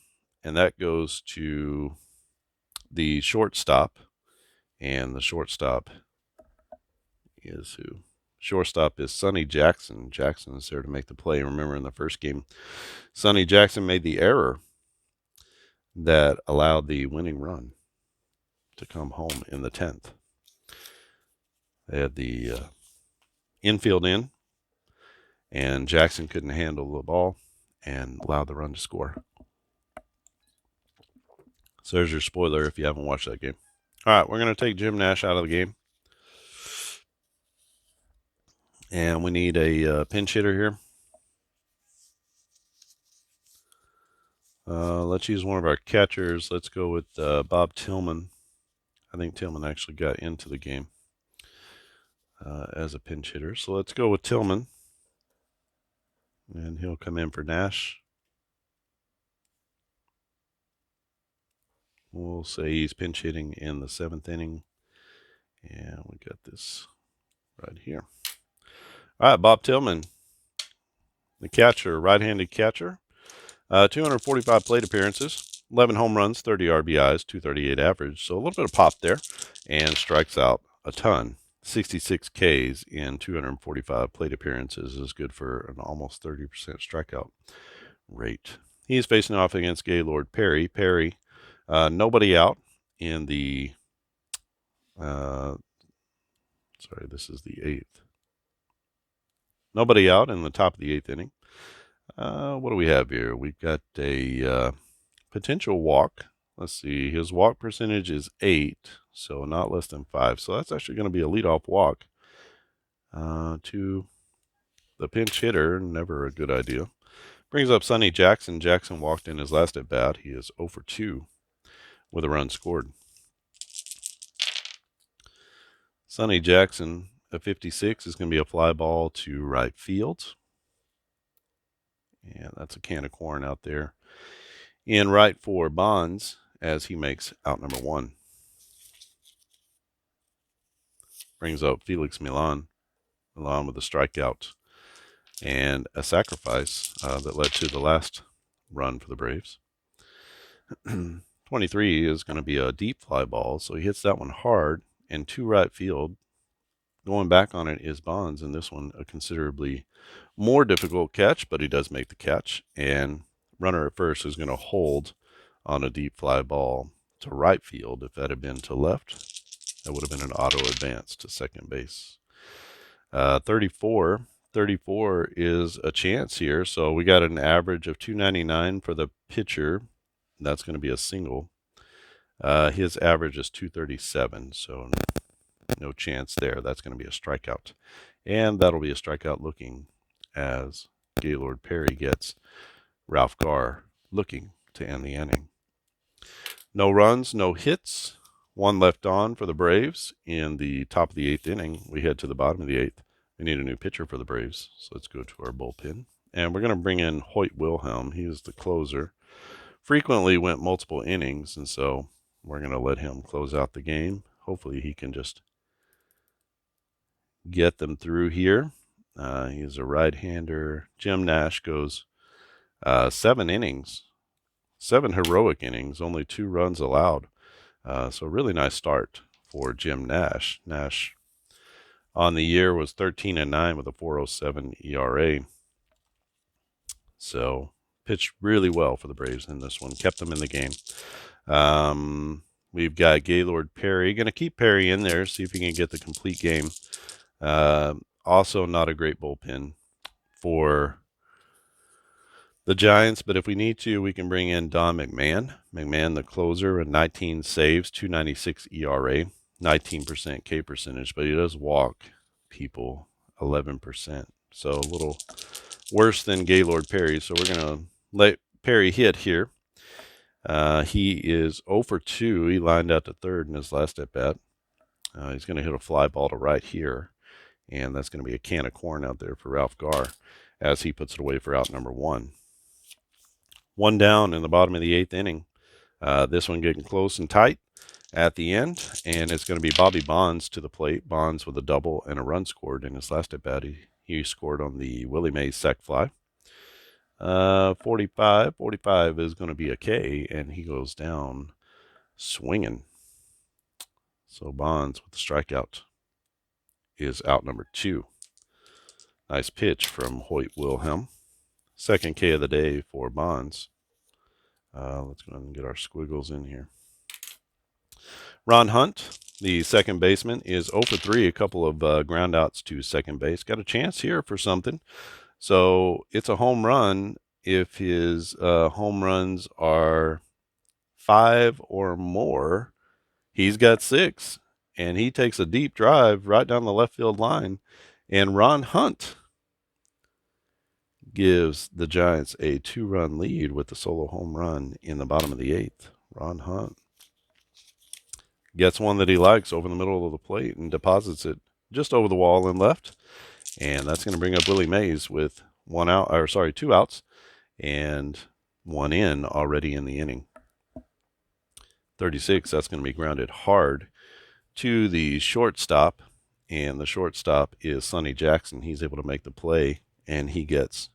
[SPEAKER 1] and that goes to the shortstop. And the shortstop is who? Shortstop is Sonny Jackson. Jackson is there to make the play. Remember in the first game, Sonny Jackson made the error that allowed the winning run to come home in the 10th. They had the infield in, and Jackson couldn't handle the ball and allowed the run to score. So there's your spoiler if you haven't watched that game. All right, we're going to take Jim Nash out of the game. And we need a pinch hitter here. Let's use one of our catchers. Let's go with Bob Tillman. I think Tillman actually got into the game as a pinch hitter. So let's go with Tillman. And he'll come in for Nash. We'll say he's pinch hitting in the 7th inning. And we got this right here. All right, Bob Tillman, the catcher, right-handed catcher. 245 plate appearances, 11 home runs, 30 RBIs, 238 average. So a little bit of pop there, and strikes out a ton. 66 Ks in 245 plate appearances is good for an almost 30% strikeout rate. He's facing off against Gaylord Perry. Perry, nobody out in the, this is the 8th. Nobody out in the top of the 8th inning. What do we have here? We've got a potential walk. Let's see. His walk percentage is 8, so not less than 5. So that's actually going to be a leadoff walk to the pinch hitter. Never a good idea. Brings up Sonny Jackson. Jackson walked in his last at bat. He is 0 for 2 with a run scored. Sonny Jackson, a 56, is going to be a fly ball to right field. And that's a can of corn out there in right for Bonds as he makes out number 1. Brings up Felix Milan. Milan with a strikeout and a sacrifice that led to the last run for the Braves. 23 is going to be a deep fly ball, so he hits that one hard and to right field. Going back on it is Bonds, and this one a considerably more difficult catch, but he does make the catch. And runner at first is going to hold on a deep fly ball to right field. If that had been to left, That would have been an auto advance to second base. 34 is a chance here. So we got an average of 299 for the pitcher. That's going to be a single. His average is 237, so no chance there. That's going to be a strikeout. And that'll be a strikeout looking as Gaylord Perry gets Ralph Garr looking to end the inning. No runs, no hits. One left on for the Braves in the top of the 8th inning. We head to the bottom of the 8th. We need a new pitcher for the Braves, so let's go to our bullpen. And we're going to bring in Hoyt Wilhelm. He is the closer. Frequently went multiple innings, and so we're going to let him close out the game. Hopefully he can just get them through here. He's a right-hander. Jim Nash goes 7 innings, 7 heroic innings, only 2 runs allowed. So a really nice start for Jim Nash. Nash on the year was 13-9 with a 4.07 ERA. So pitched really well for the Braves in this one. Kept them in the game. We've got Gaylord Perry. Going to keep Perry in there, see if he can get the complete game. Also not a great bullpen for the Giants, but if we need to, we can bring in Don McMahon. McMahon, the closer, a 19 saves, 296 ERA, 19% K percentage, but he does walk people 11%. So a little worse than Gaylord Perry. So we're going to let Perry hit here. He is 0 for 2. He lined out to third in his last at bat. He's going to hit a fly ball to right here, and that's going to be a can of corn out there for Ralph Garr as he puts it away for out number 1. 1 down in the bottom of the 8th inning. This one getting close and tight at the end, and it's going to be Bobby Bonds to the plate. Bonds with a double and a run scored in his last at bat. He scored on the Willie Mays sac fly. 45 is going to be a K, and he goes down swinging. So Bonds with the strikeout is out number 2. Nice pitch from Hoyt Wilhelm. Second K of the day for Bonds. Let's go ahead and get our squiggles in here. Ron Hunt, the second baseman, is 0 for 3. A couple of ground outs to second base. Got a chance here for something. So it's a home run if his home runs are 5 or more. He's got 6, and he takes a deep drive right down the left field line. And Ron Hunt gives the Giants a 2-run lead with the solo home run in the bottom of the 8th. Ron Hunt gets one that he likes over the middle of the plate and deposits it just over the wall and left. And that's going to bring up Willie Mays with 2 outs and 1 in already in the inning. 36, that's going to be grounded hard to the shortstop, and the shortstop is Sonny Jackson. He's able to make the play, and he gets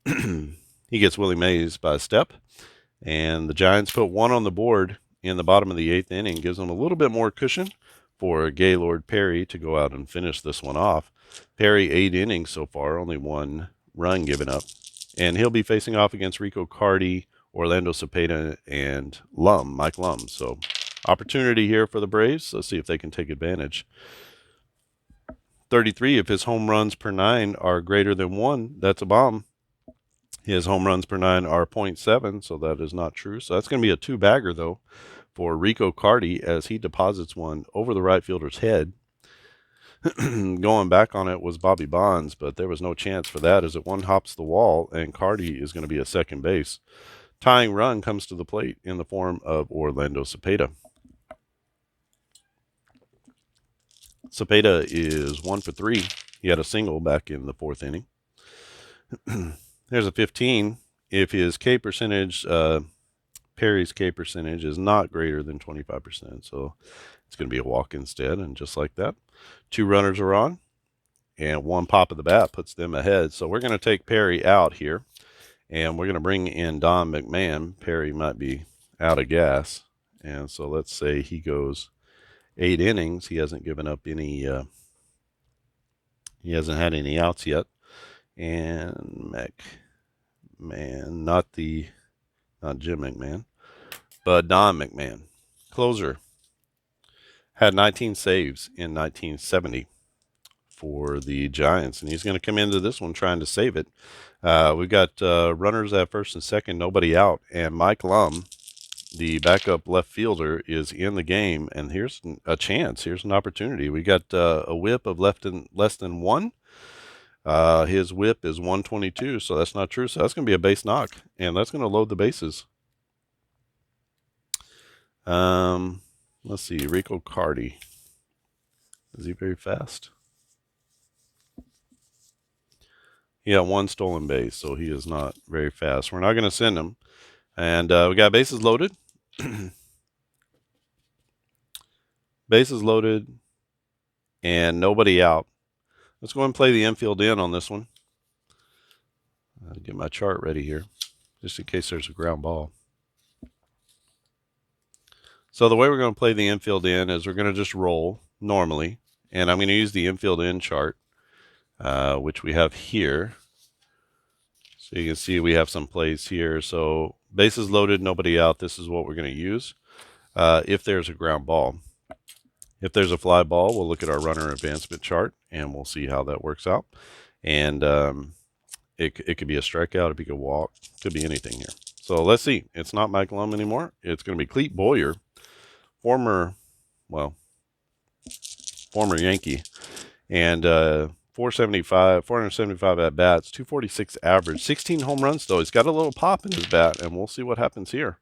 [SPEAKER 1] Willie Mays by a step, and the Giants put 1 on the board in the bottom of the 8th inning. Gives them a little bit more cushion for Gaylord Perry to go out and finish this one off. Perry 8 innings so far, only 1 run given up, and he'll be facing off against Rico Carty, Orlando Cepeda, and Mike Lum. So opportunity here for the Braves. Let's see if they can take advantage. 33, if his home runs per 9 are greater than 1, that's a bomb. His home runs per 9 are 0.7, so that is not true. So that's going to be a 2-bagger, though, for Rico Carty as he deposits one over the right fielder's head. Going back on it was Bobby Bonds, but there was no chance for that as it one hops the wall, and Carty is going to be at second base. Tying run comes to the plate in the form of Orlando Cepeda. Cepeda is 1 for 3. He had a single back in the 4th inning. There's a 15. If his K percentage, Perry's K percentage is not greater than 25%, so it's going to be a walk instead, and just like that, 2 runners are on, and 1 pop of the bat puts them ahead. So we're going to take Perry out here, and we're going to bring in Don McMahon. Perry might be out of gas, and so let's say he goes 8 innings. He hasn't given up any, he hasn't had any outs yet. And McMahon, not Jim McMahon, but Don McMahon, closer, Had 19 saves in 1970 for the Giants, and he's going to come into this one trying to save it. We've got runners at first and second, nobody out, and Mike Lum, the backup left fielder, is in the game, and here's a chance. Here's an opportunity. We got a whip of less than one. His whip is 122, so that's not true. So that's going to be a base knock, and that's going to load the bases. Let's see, Rico Carty. Is he very fast? He got one stolen base, so he is not very fast. We're not going to send him. And we got bases loaded. Bases loaded and nobody out. Let's go and play the infield in on this one. I'll get my chart ready here, just in case there's a ground ball. So the way we're going to play the infield in is we're going to just roll normally, and I'm going to use the infield in chart, which we have here. So you can see we have some plays here. So bases loaded, nobody out. This is what we're going to use if there's a ground ball. If there's a fly ball, we'll look at our runner advancement chart, and we'll see how that works out. And it could be a strikeout, it could be a walk, it could be anything here. So let's see. It's not Mike Lum anymore. It's going to be Clete Boyer, former Yankee, and 475 at bats, 246 average, 16 home runs though. He's got a little pop in his bat, and we'll see what happens here.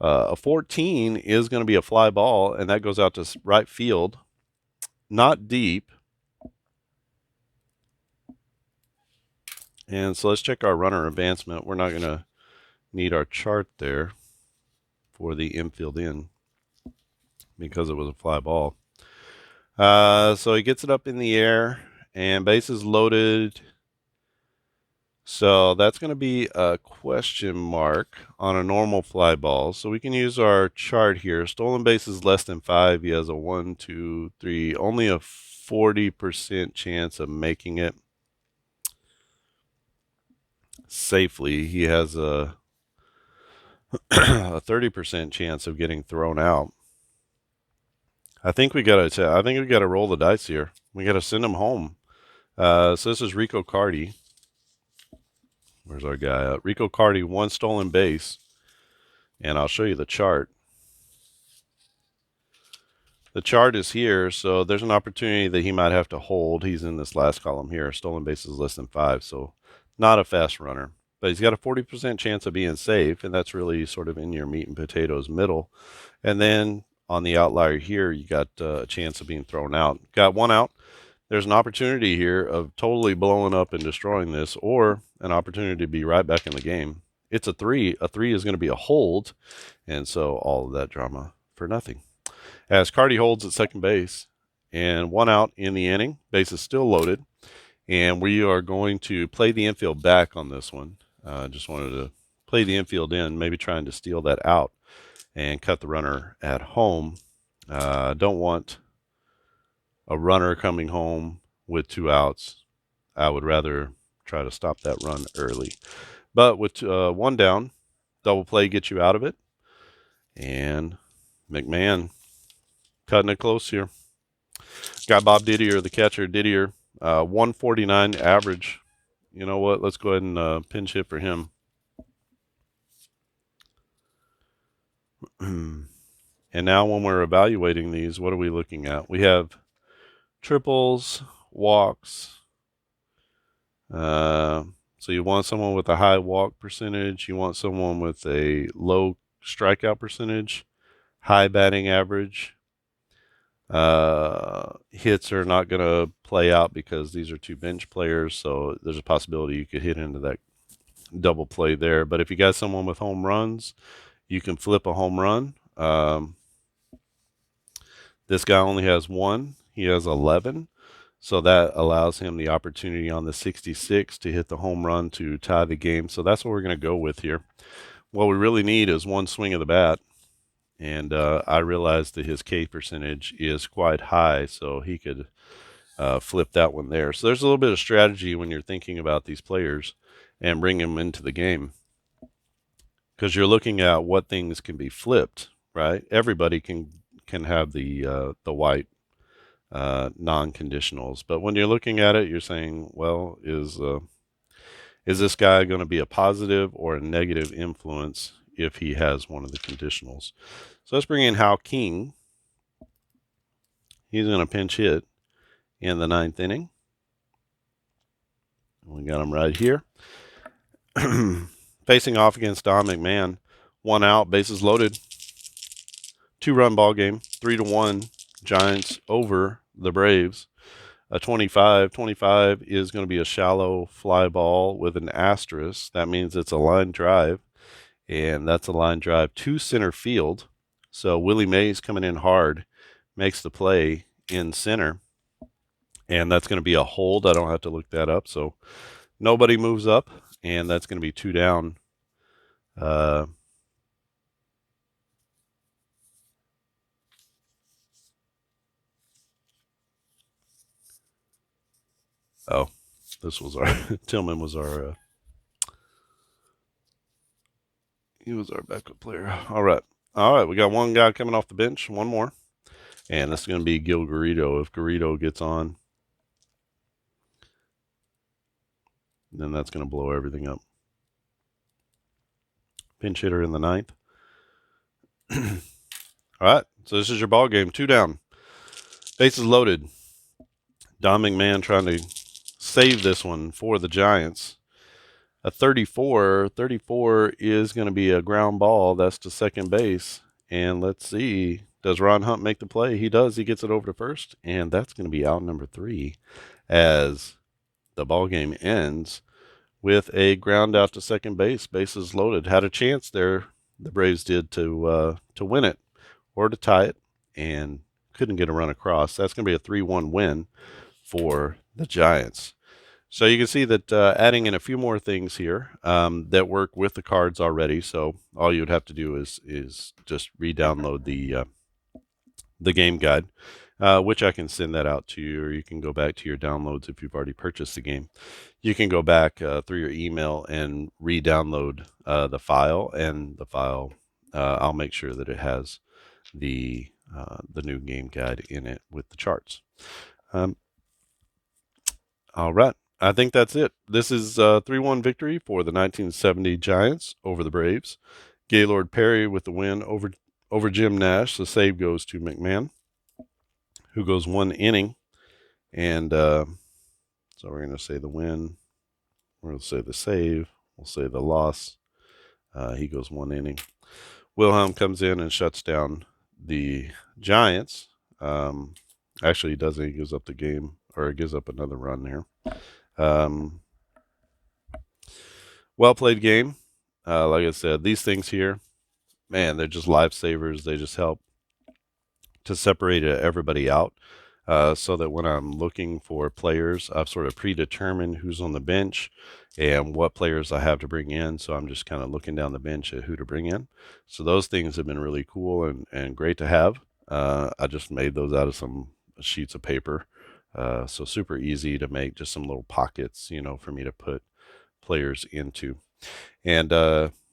[SPEAKER 1] A 14 is going to be a fly ball, and that goes out to right field, not deep. And so let's check our runner advancement. We're not going to need our chart there for the infield in because it was a fly ball. So he gets it up in the air, and bases loaded. So that's going to be a question mark on a normal fly ball. So we can use our chart here. Stolen bases less than 5. He has a 1, 2, 3, only a 40% chance of making it safely. He has a 30% chance of getting thrown out. I think we got to roll the dice here. We got to send him home. So this is Rico Carty. Where's our guy? Rico Carty, 1 stolen base. And I'll show you the chart. The chart is here, so there's an opportunity that he might have to hold. He's in this last column here. Stolen bases less than 5, so not a fast runner. But he's got a 40% chance of being safe, and that's really sort of in your meat and potatoes middle. And then on the outlier here, you got a chance of being thrown out. Got 1 out. There's an opportunity here of totally blowing up and destroying this, or an opportunity to be right back in the game. It's a 3. A 3 is going to be a hold, and so all of that drama for nothing. As Carty holds at second base, and 1 out in the inning, base is still loaded, and we are going to play the infield back on this one. Just wanted to play the infield in, maybe trying to steal that out and cut the runner at home. Don't want a runner coming home with 2 outs. I would rather try to stop that run early. But with 1 down, double play gets you out of it. And McMahon cutting it close here. Got Bob Didier, the catcher. Didier, 149 average. You know what? Let's go ahead and pinch hit for him. And now when we're evaluating these, what are we looking at? We have triples, walks. So you want someone with a high walk percentage. You want someone with a low strikeout percentage, high batting average. Hits are not going to play out because these are 2 bench players, so there's a possibility you could hit into that double play there. But if you got someone with home runs, you can flip a home run. This guy only has 1. He has 11. So that allows him the opportunity on the 66 to hit the home run to tie the game. So that's what we're going to go with here. What we really need is 1 swing of the bat. And I realized that his K percentage is quite high, so he could flip that one there. So there's a little bit of strategy when you're thinking about these players and bring them into the game, because you're looking at what things can be flipped, right? Everybody can can have the white non-conditionals. But when you're looking at it, you're saying, well, is this guy going to be a positive or a negative influence if he has one of the conditionals? So let's bring in Hal King. He's going to pinch hit in the 9th inning. We got him right here. Facing off against Don McMahon. 1 out, bases loaded. 2-run ball game. 3-1 Giants over the Braves. A 25. 25 is going to be a shallow fly ball with an asterisk. That means it's a line drive. And that's a line drive to center field. So Willie Mays coming in hard makes the play in center. And that's going to be a hold. I don't have to look that up. So nobody moves up. And that's going to be 2 down. Oh, this was our Tillman was our he was our backup player. All right, we got one guy coming off the bench, one more, and this is going to be Gil Garrido. If Garrido gets on, then that's going to blow everything up. Pinch hitter in the 9th. All right, so this is your ball game. 2 down, bases loaded. Don McMahon trying to save this one for the Giants. A 34 is going to be a ground ball. That's to second base. And let's see, does Ron Hunt make the play? He does. He gets it over to first, and that's going to be out number 3 as the ball game ends with a ground out to second base. Bases loaded. Had a chance there, the Braves did, to win it or to tie it, and couldn't get a run across. That's going to be a 3-1 win for the Giants. So you can see that adding in a few more things here that work with the cards already. So all you would have to do is just re-download the game guide, which I can send that out to you, or you can go back to your downloads if you've already purchased the game. You can go back through your email and re-download the file, and the file I'll make sure that it has the new game guide in it with the charts. All right. I think that's it. This is a 3-1 victory for the 1970 Giants over the Braves. Gaylord Perry with the win over Jim Nash. The save goes to McMahon, who goes 1 inning. And so we're going to say the win. We're going to say the save. We'll say the loss. He goes 1 inning. Wilhelm comes in and shuts down the Giants. Actually, he doesn't. He gives up the game, or gives up another run there. Well played game. Like I said, these things here, man, they're just lifesavers. They just help to separate everybody out, so that when I'm looking for players, I've sort of predetermined who's on the bench and what players I have to bring in. So I'm just kind of looking down the bench at who to bring in. So those things have been really cool and great to have. I just made those out of some sheets of paper. So super easy to make, just some little pockets, for me to put players into. And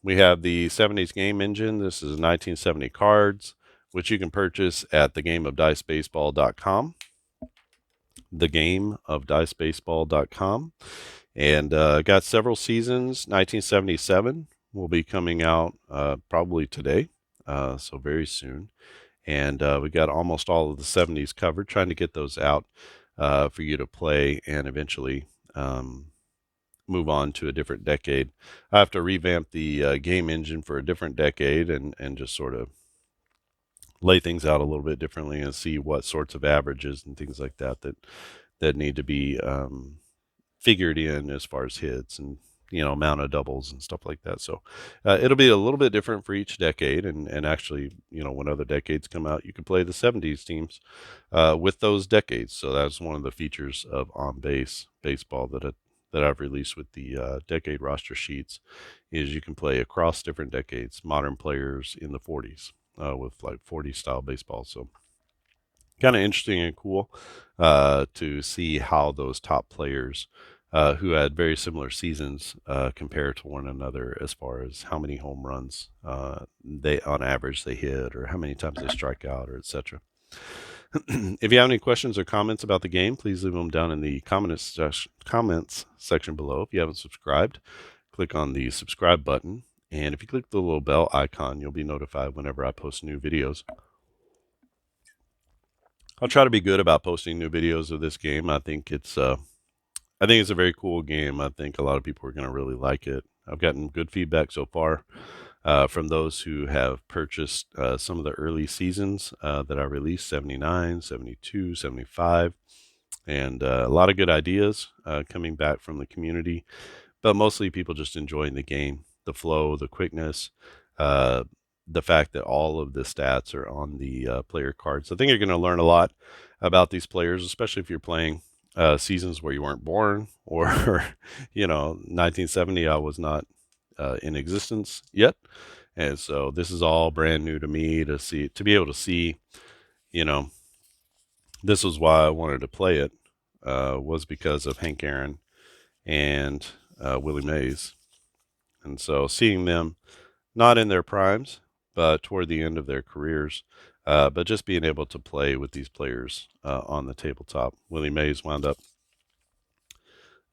[SPEAKER 1] we have the 70s game engine. This is 1970 cards, which you can purchase at thegameofdicebaseball.com. Thegameofdicebaseball.com. And got several seasons. 1977 will be coming out probably today, so very soon. And we got almost all of the 70s covered, trying to get those out for you to play and eventually move on to a different decade. I have to revamp the game engine for a different decade and just sort of lay things out a little bit differently and see what sorts of averages and things like that need to be figured in as far as hits and amount of doubles and stuff like that. So it'll be a little bit different for each decade, and actually, when other decades come out, you can play the 70s teams with those decades. So that's one of the features of On Base Baseball that I've released with the decade roster sheets, is you can play across different decades, modern players in the 40s with like 40 style baseball. So kind of interesting and cool to see how those top players who had very similar seasons compared to one another as far as how many home runs they on average they hit, or how many times they strike out, or etc. If you have any questions or comments about the game, please leave them down in the comments section below. If you haven't subscribed, click on the subscribe button. And if you click the little bell icon, you'll be notified whenever I post new videos. I'll try to be good about posting new videos of this game. I think it's a very cool game. I think a lot of people are going to really like it. I've gotten good feedback so far from those who have purchased some of the early seasons that I released, 79, 72, 75, and a lot of good ideas coming back from the community, but mostly people just enjoying the game, the flow, the quickness, the fact that all of the stats are on the player cards. I think you're going to learn a lot about these players, especially if you're playing seasons where you weren't born, or 1970 I was not in existence yet, and so this is all brand new to me to be able to see. This was why I wanted to play it, was because of Hank Aaron and Willie Mays, and so seeing them not in their primes, but toward the end of their careers, but just being able to play with these players on the tabletop. Willie Mays wound up,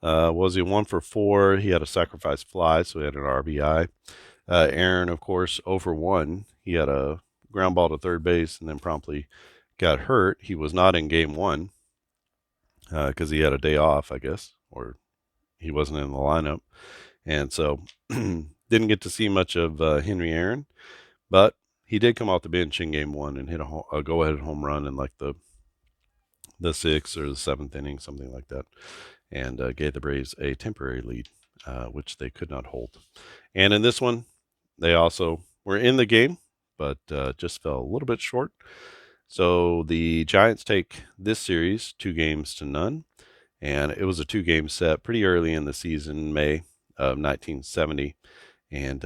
[SPEAKER 1] was he 1 for 4? He had a sacrifice fly, so he had an RBI. Aaron, of course, 0 for 1. He had a ground ball to third base and then promptly got hurt. He was not in game 1 because he had a day off, I guess, or he wasn't in the lineup. And so didn't get to see much of Henry Aaron, but he did come off the bench in game 1 and hit a go-ahead home run in like the 6th or the 7th inning, something like that, and gave the Braves a temporary lead, which they could not hold. And in this one, they also were in the game, but just fell a little bit short. So the Giants take this series 2-0, and it was a 2-game set pretty early in the season, May of 1970, and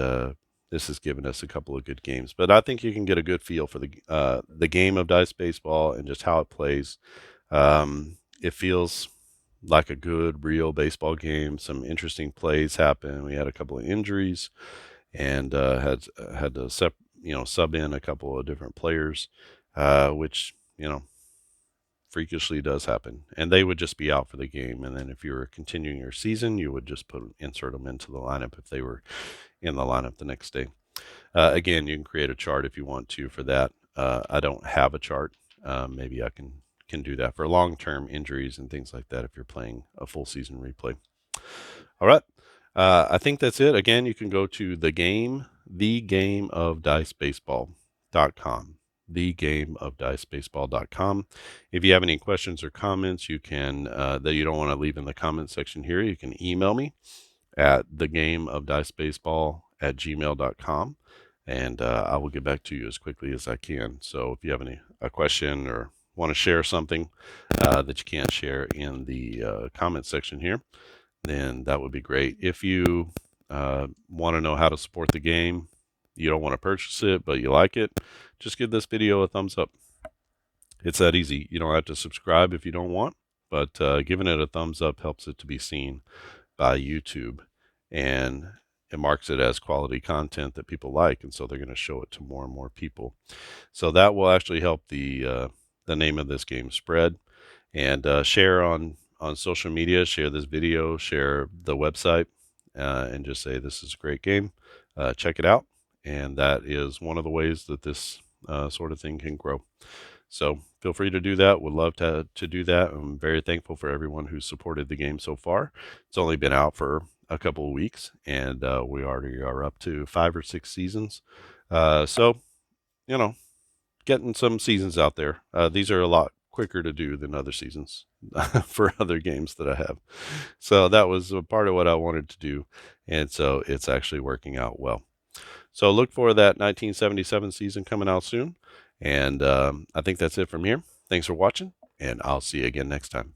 [SPEAKER 1] this has given us a couple of good games. But I think you can get a good feel for the game of dice baseball and just how it plays. It feels like a good, real baseball game. Some interesting plays happen. We had a couple of injuries, and had to sub in a couple of different players, which freakishly does happen, and they would just be out for the game. And then if you were continuing your season, you would just insert them into the lineup if they were in the lineup the next day. Again, you can create a chart if you want to for that. I don't have a chart. Maybe I can do that for long-term injuries and things like that if you're playing a full season replay. All right. I think that's it. Again, you can go to thegameofdicebaseball.com. thegameofdicebaseball.com. If you have any questions or comments, you can that you don't want to leave in the comment section here, you can email me at thegameofdicebaseball@gmail.com, and I will get back to you as quickly as I can. So if you have a question or want to share something that you can't share in the comment section here, then that would be great. If you want to know how to support the game, you don't want to purchase it, but you like it, just give this video a thumbs up. It's that easy. You don't have to subscribe if you don't want, but giving it a thumbs up helps it to be seen by YouTube, and it marks it as quality content that people like, and so they're going to show it to more and more people. So that will actually help the name of this game spread. And share on social media, share this video, share the website, and just say this is a great game. Check it out. And that is one of the ways that this sort of thing can grow. So feel free to do that. Would love to do that. I'm very thankful for everyone who's supported the game so far. It's only been out for a couple of weeks, and we already are up to 5 or 6 seasons. So, getting some seasons out there. These are a lot quicker to do than other seasons for other games that I have. So that was a part of what I wanted to do, and so it's actually working out well. So look for that 1977 season coming out soon, and I think that's it from here. Thanks for watching, and I'll see you again next time.